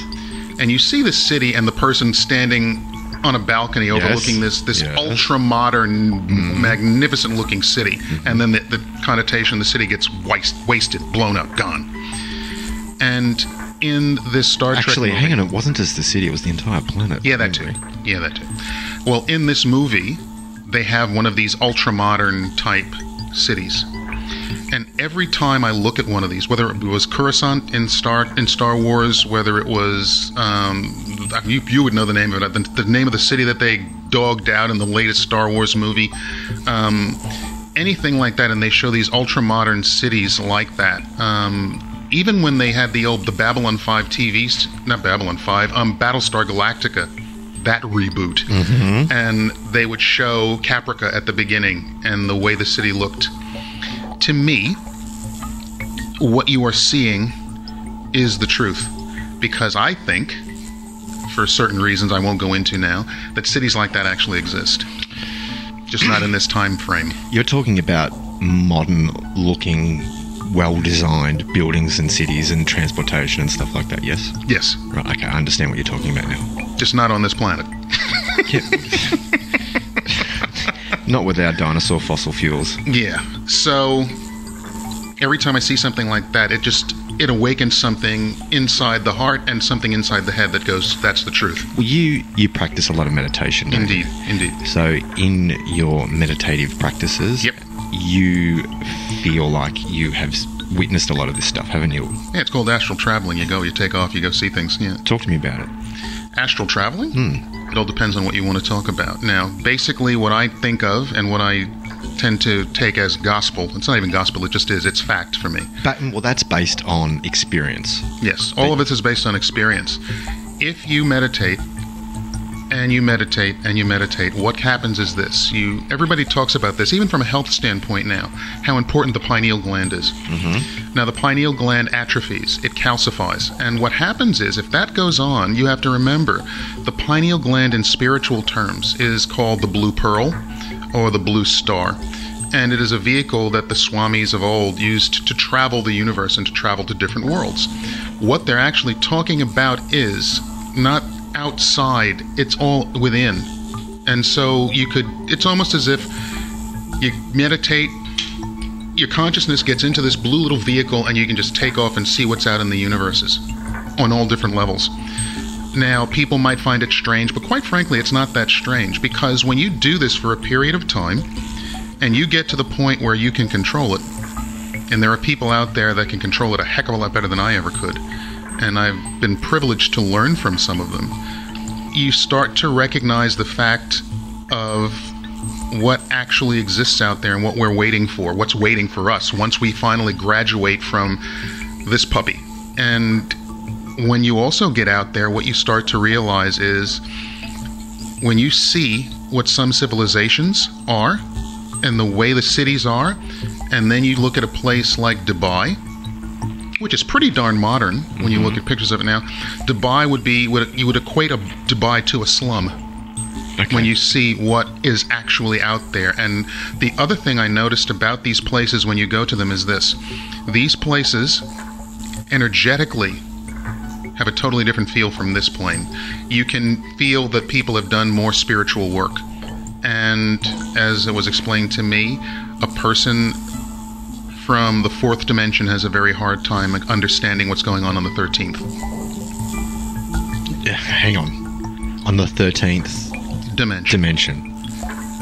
And you see the city and the person standing on a balcony overlooking this ultra-modern, magnificent-looking city. And then the connotation, the city gets wasted, blown up, gone. And in this Star Trek movie... hang on, it wasn't just the city, it was the entire planet. Yeah, that too. Well, in this movie, they have one of these ultra-modern type cities. And every time I look at one of these, whether it was Coruscant in Star Wars, whether it was you would know the name of it, the name of the city that they dogged out in the latest Star Wars movie, anything like that, and they show these ultra-modern cities like that. Even when they had the Babylon 5 Battlestar Galactica, that reboot, and they would show Caprica at the beginning and the way the city looked. To me, what you are seeing is the truth, because I think, for certain reasons I won't go into now, that cities like that actually exist, just not in this time frame. You're talking about modern-looking, well-designed buildings and cities and transportation and stuff like that, yes? Yes. Right, okay, I understand what you're talking about now. Just not on this planet. Not with our dinosaur fossil fuels. Yeah. So every time I see something like that, it just it awakens something inside the heart and something inside the head that goes, that's the truth. Well, you practice a lot of meditation, don't you? Indeed. So in your meditative practices, Yep. you feel like you have witnessed a lot of this stuff, haven't you? Yeah, it's called astral traveling. You go, you take off, you go see things. Yeah. Talk to me about it. Astral traveling? It all depends on what you want to talk about. Now, basically what I think of and what I tend to take as gospel, it's not even gospel, it just is, it's fact for me. Well, that's based on experience. Yes, all of it is based on experience. If you meditate, and you meditate, and you meditate, what happens is this. Everybody talks about this, even from a health standpoint now, how important the pineal gland is. Now, the pineal gland atrophies, it calcifies. And what happens is, if that goes on, you have to remember, the pineal gland in spiritual terms is called the blue pearl, or the blue star. And it is a vehicle that the swamis of old used to travel the universe and to travel to different worlds. What they're actually talking about is not outside, it's all within. And so it's almost as if you meditate, your consciousness gets into this blue little vehicle and you can just take off and see what's out in the universes on all different levels. Now, people might find it strange, but quite frankly, it's not that strange, because when you do this for a period of time and you get to the point where you can control it, and there are people out there that can control it a heck of a lot better than I ever could, and I've been privileged to learn from some of them, you start to recognize the fact of what actually exists out there and what we're waiting for, what's waiting for us once we finally graduate from this puppy. And when you also get out there, what you start to realize is when you see what some civilizations are and the way the cities are, and then you look at a place like Dubai, which is pretty darn modern when you look at pictures of it now. Dubai you would equate a Dubai to a slum. Okay. When you see what is actually out there. And the other thing I noticed about these places when you go to them is this. These places energetically have a totally different feel from this plane. You can feel that people have done more spiritual work. And as it was explained to me, a person from the fourth dimension has a very hard time understanding what's going on the 13th. Hang on. On the 13th dimension.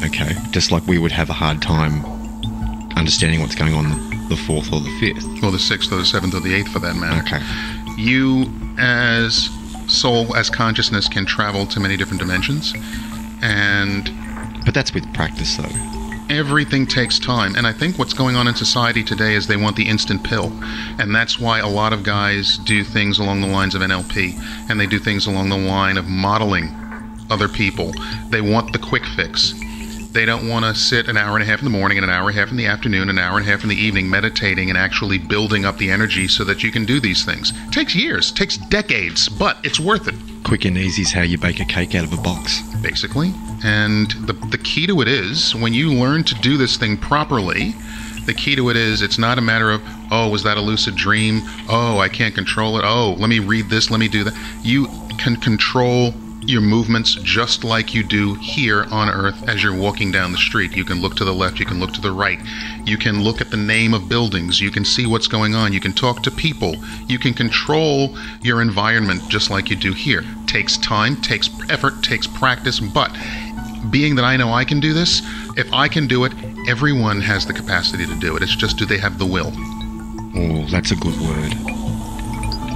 Okay. Just like we would have a hard time understanding what's going on the 4th or the 5th. Or the 6th or the 7th or the 8th for that matter. Okay. You, as soul, as consciousness, can travel to many different dimensions. But that's with practice, though. Everything takes time, and I think what's going on in society today is they want the instant pill, and that's why a lot of guys do things along the lines of NLP, and they do things along the line of modeling other people. They want the quick fix. They don't want to sit an hour and a half in the morning and an hour and a half in the afternoon, an hour and a half in the evening meditating and actually building up the energy so that you can do these things. It takes years, it takes decades, but it's worth it. Quick and easy is how you bake a cake out of a box. Basically. And the key to it is, when you learn to do this thing properly, the key to it is, it's not a matter of, oh, was that a lucid dream? Oh, I can't control it. Oh, let me read this, let me do that. You can control your movements just like you do here on Earth as you're walking down the street. You can look to the left, you can look to the right. You can look at the name of buildings. You can see what's going on. You can talk to people. You can control your environment just like you do here. Takes time, takes effort, takes practice, but being that I know I can do this, if I can do it, everyone has the capacity to do it. It's just, do they have the will? Oh, that's a good word.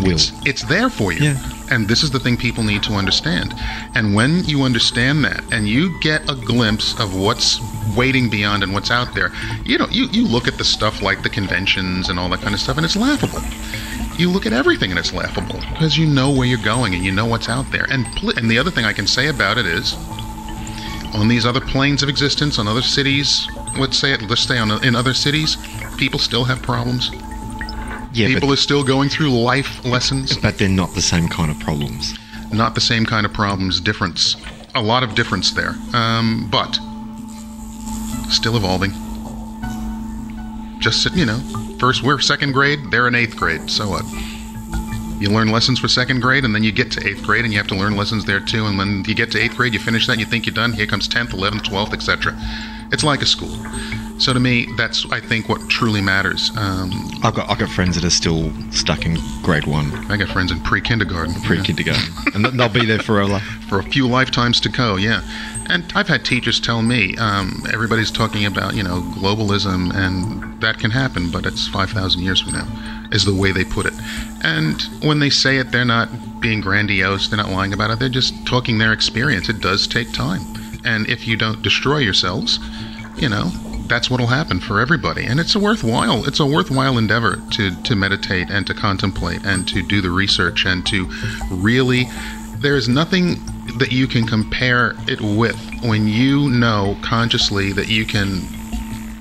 Will. It's there for you. Yeah. And this is the thing people need to understand. And when you understand that, and you get a glimpse of what's waiting beyond and what's out there, you look at the stuff like the conventions and all that kind of stuff, and it's laughable. You look at everything and it's laughable, because you know where you're going and you know what's out there. And the other thing I can say about it is, on these other planes of existence, on other cities, let's say in other cities, people still have problems. Yeah, people are still going through life lessons. But they're not the same kind of problems. Not the same kind of problems. Difference. A lot of difference there. But still evolving. Just, first we're 2nd grade, they're in 8th grade. So what? You learn lessons for 2nd grade, and then you get to 8th grade, and you have to learn lessons there too. And when you get to 8th grade, you finish that, and you think you're done. Here comes 10th, 11th, 12th, etc. It's like a school. So to me, that's, I think, what truly matters. I've got friends that are still stuck in grade 1. I got friends in pre-kindergarten. And they'll be there forever. For a few lifetimes to go, yeah. And I've had teachers tell me, everybody's talking about, globalism, and that can happen, but it's 5,000 years from now, is the way they put it. And when they say it, they're not being grandiose, they're not lying about it, they're just talking their experience. It does take time. And if you don't destroy yourselves, that's what'll happen for everybody. And it's a worthwhile endeavor to meditate and to contemplate and to do the research and to really, there's nothing that you can compare it with when you know consciously that you can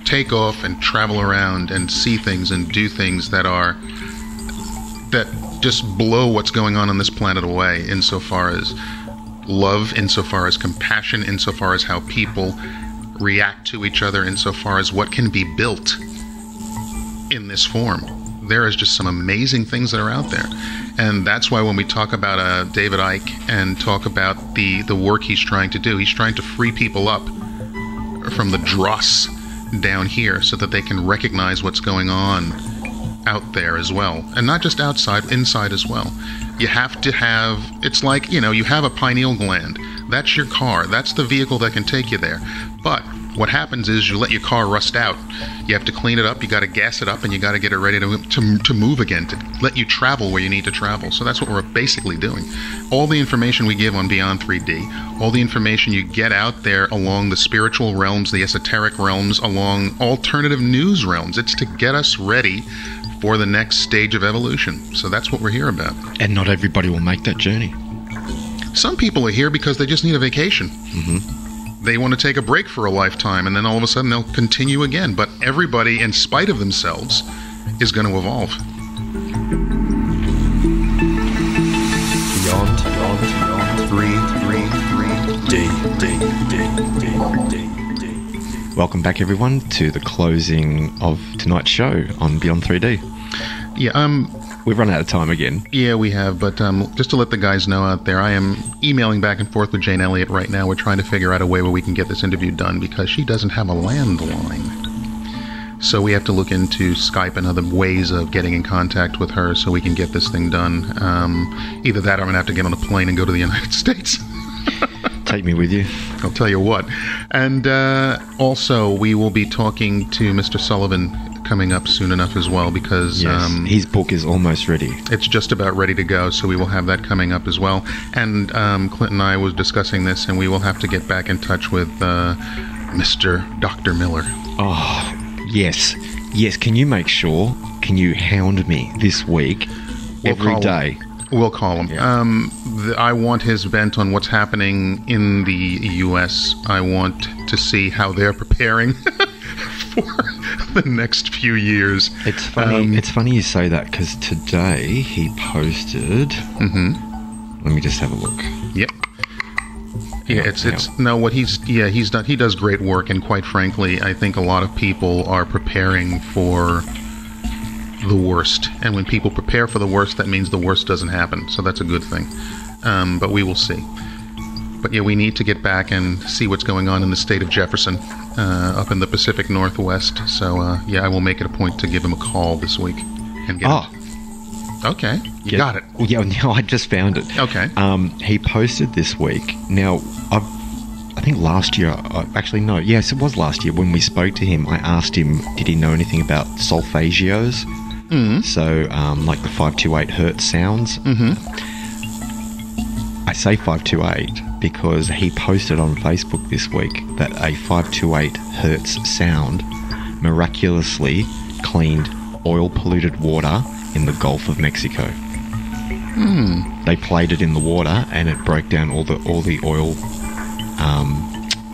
take off and travel around and see things and do things that just blow what's going on this planet away, insofar as love, insofar as compassion, insofar as how people react to each other, insofar as what can be built in this form. There is just some amazing things that are out there. And that's why when we talk about David Icke and talk about the work he's trying to do, he's trying to free people up from the dross down here so that they can recognize what's going on out there as well. And not just outside, inside as well. You have to have, it's like, you have a pineal gland. That's your car. That's the vehicle that can take you there. But what happens is you let your car rust out. You have to clean it up, you got to gas it up, and you got to get it ready to move again, to let you travel where you need to travel. So that's what we're basically doing. All the information we give on Beyond 3D, all the information you get out there along the spiritual realms, the esoteric realms, along alternative news realms, it's to get us ready for the next stage of evolution. So that's what we're here about. And not everybody will make that journey. Some people are here because they just need a vacation. Mm-hmm. They want to take a break for a lifetime, and then all of a sudden they'll continue again. But everybody, in spite of themselves, is going to evolve. Beyond 3D. Welcome back, everyone, to the closing of tonight's show on Beyond 3D. Yeah, we've run out of time again. Yeah, we have, but just to let the guys know out there, I am emailing back and forth with Jane Elliott right now. We're trying to figure out a way where we can get this interview done because she doesn't have a landline. So we have to look into Skype and other ways of getting in contact with her so we can get this thing done. Either that or I'm going to have to get on a plane and go to the United States. Take me with you. I'll tell you what. And also, we will be talking to Mr. Sullivan coming up soon enough as well, because his book is almost ready. It's just about ready to go, so we will have that coming up as well. And Clint and I was discussing this, and we will have to get back in touch with Mr. Dr. Miller. Oh, yes. Can you make sure? Can you hound me this week every day? We'll call him. Yeah. I want his bent on what's happening in the U.S. I want to see how they're preparing for the next few years. It's funny. It's funny you say that, because today he posted. Mm-hmm. Let me just have a look. Yep. Yeah, it's no, what he's done. He does great work, and quite frankly, I think a lot of people are preparing for the worst. And when people prepare for the worst, that means the worst doesn't happen. So that's a good thing. But we will see. But yeah, we need to get back and see what's going on in the state of Jefferson, up in the Pacific Northwest. So I will make it a point to give him a call this week. And get Okay, you got it. Well, yeah, no, I just found it. Okay. He posted this week. Now, I think last year, actually no, yes, it was last year when we spoke to him. I asked him, did he know anything about Solfeggios? Mm-hmm. So, like the 528 hertz sounds. Mm-hmm. I say 528 because he posted on Facebook this week that a 528 hertz sound miraculously cleaned oil-polluted water in the Gulf of Mexico. They played it in the water and it broke down all the oil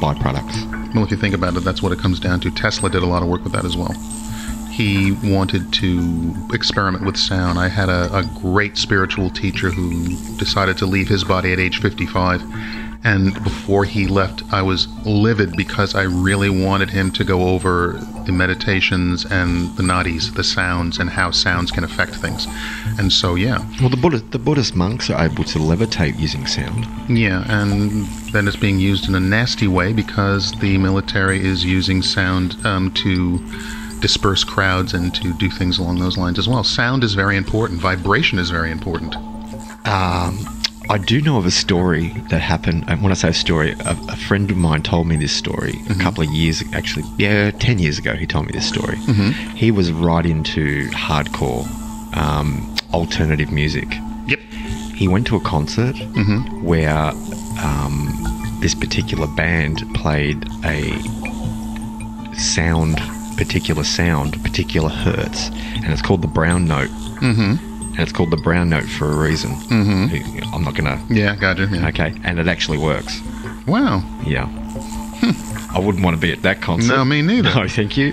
byproducts. Well, if you think about it, that's what it comes down to. Tesla did a lot of work with that as well. He wanted to experiment with sound. I had a great spiritual teacher who decided to leave his body at age 55 And before he left, I was livid because I really wanted him to go over the meditations and the nadis, the sounds, and how sounds can affect things. And so, yeah. Well, the Buddhist monks are able to levitate using sound. Yeah, and then it's being used in a nasty way because the military is using sound to disperse crowds and to do things along those lines as well. Sound is very important. Vibration is very important. I do know of a story that happened. And when I say a story, a friend of mine told me this story a couple of years, actually, 10 years ago, he told me this story. He was right into hardcore alternative music. Yep. He went to a concert where this particular band played a particular hertz, and it's called the brown note. And it's called the brown note for a reason. I'm not gonna. Yeah, gotcha. Yeah. Okay, and it actually works. Wow. Yeah. I wouldn't want to be at that concert. No, me neither. No, thank you.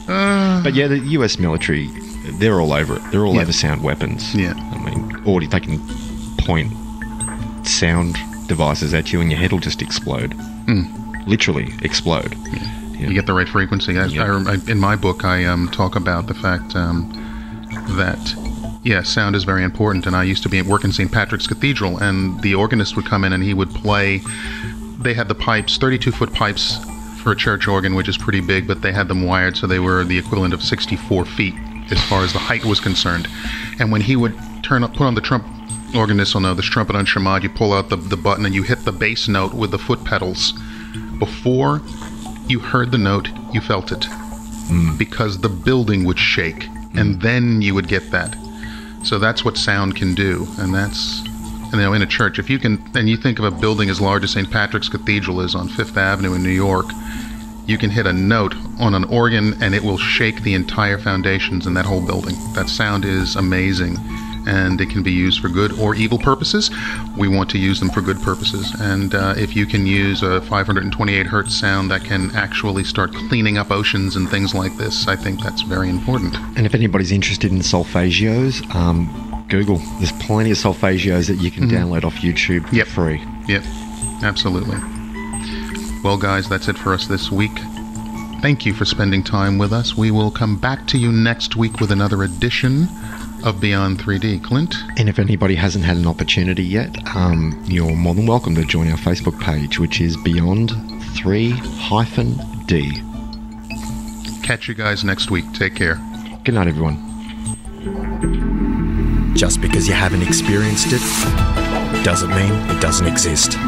But yeah, the US military, they're all over it. They're all over sound weapons. Yeah. I mean, they can point sound devices at you and your head will just explode. Literally explode. You get the right frequency. In my book, I talk about the fact that sound is very important. And I used to work in St. Patrick's Cathedral, and the organist would come in and he would play. They had the pipes, 32-foot pipes for a church organ, which is pretty big, but they had them wired, so they were the equivalent of 64 feet as far as the height was concerned. And when he would put on the trumpet, organists will know this trumpet on Shemad, you pull out the button and you hit the bass note with the foot pedals. Before you heard the note, you felt it. Because the building would shake, and then you would get that. So that's what sound can do, and that's, in a church, if you can, and you think of a building as large as St. Patrick's Cathedral is on Fifth Avenue in New York, you can hit a note on an organ and it will shake the entire foundations in that whole building. That sound is amazing, and it can be used for good or evil purposes. We want to use them for good purposes, and if you can use a 528 hertz sound that can actually start cleaning up oceans and things like this, I think that's very important. And if anybody's interested in solfeggios, Google. There's plenty of solfeggios that you can download off YouTube for free. Yep, absolutely. Well, guys, that's it for us this week. Thank you for spending time with us. We will come back to you next week with another edition of Beyond 3D. Clint? And if anybody hasn't had an opportunity yet, you're more than welcome to join our Facebook page, which is Beyond 3-D. Catch you guys next week. Take care. Good night, everyone. Just because you haven't experienced it doesn't mean it doesn't exist.